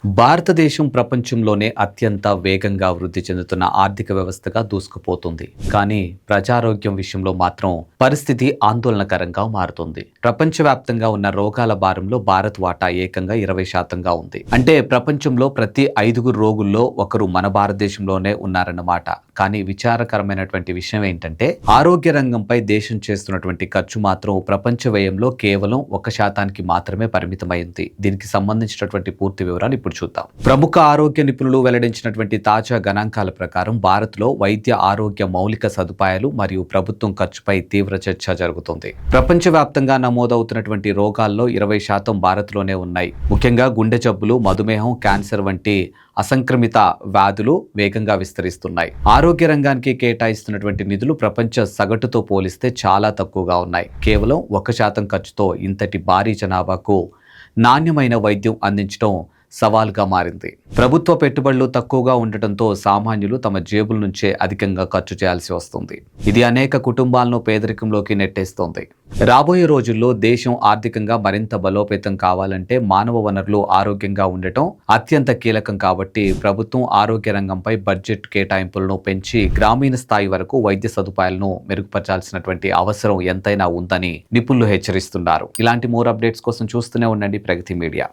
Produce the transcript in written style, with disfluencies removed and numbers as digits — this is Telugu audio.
భారతదేశం ప్రపంచంలోనే అత్యంత వేగంగా వృద్ధి చెందుతున్న ఆర్థిక వ్యవస్థగా దూసుకుపోతుంది. కానీ ప్రజారోగ్యం విషయంలో మాత్రం పరిస్థితి ఆందోళనకరంగా మారుతుంది. ప్రపంచవ్యాప్తంగా ఉన్న రోగాల భారంలో భారత్ వాటా ఏకంగా 20% ఉంది. అంటే ప్రపంచంలో ప్రతి 5 రోగుల్లో ఒకరు మన భారతదేశంలోనే ఉన్నారన్నమాట. కానీ విచారకరమైనటువంటి విషయం ఏంటంటే ఆరోగ్య రంగంపై దేశం చేస్తున్నటువంటి ఖర్చు మాత్రం ప్రపంచ వ్యయంలో కేవలం 1% మాత్రమే పరిమితమైంది. దీనికి సంబంధించినటువంటి పూర్తి వివరాలు ఇప్పుడు చూద్దాం. ప్రముఖ ఆరోగ్య నిపుణులు వెల్లడించినటువంటి తాజా గణాంకాల ప్రకారం భారత్లో వైద్య ఆరోగ్య మౌలిక సదుపాయాలు మరియు ప్రభుత్వం ఖర్చుపై తీవ్ర చర్చ జరుగుతుంది. ప్రపంచవ్యాప్తంగా నమోదవుతున్నటువంటి రోగాల్లో 20% భారత్లోనే ఉన్నాయి. ముఖ్యంగా గుండె జబ్బులు, మధుమేహం, క్యాన్సర్ వంటి అసంక్రమిత వ్యాధులు వేగంగా విస్తరిస్తున్నాయి. ఆరోగ్య రంగానికి కేటాయిస్తున్నటువంటి నిధులు ప్రపంచ సగటుతో పోలిస్తే చాలా తక్కువగా ఉన్నాయి. కేవలం 1% ఖర్చుతో ఇంతటి భారీ జనాభాకు నాణ్యమైన వైద్యం అందించడం సవాల్గా మారింది. ప్రభుత్వ పెట్టుబడులు తక్కువగా ఉండటంతో సామాన్యులు తమ జేబుల నుంచే అధికంగా ఖర్చు చేయాల్సి వస్తుంది. ఇది అనేక కుటుంబాలను పేదరికంలోకి నెట్టేస్తోంది. రాబోయే రోజుల్లో దేశం ఆర్థికంగా మరింత బలోపేతం కావాలంటే మానవ వనరులు ఆరోగ్యంగా ఉండటం అత్యంత కీలకం. కాబట్టి ప్రభుత్వం ఆరోగ్య రంగంపై బడ్జెట్ కేటాయింపులను పెంచి గ్రామీణ స్థాయి వరకు వైద్య సదుపాయాలను మెరుగుపరచాల్సినటువంటి అవసరం ఎంతైనా ఉందని నిపుణులు హెచ్చరిస్తున్నారు. ఇలాంటి మోర్ అప్డేట్స్ కోసం చూస్తూనే ఉండండి ప్రగతి మీడియా.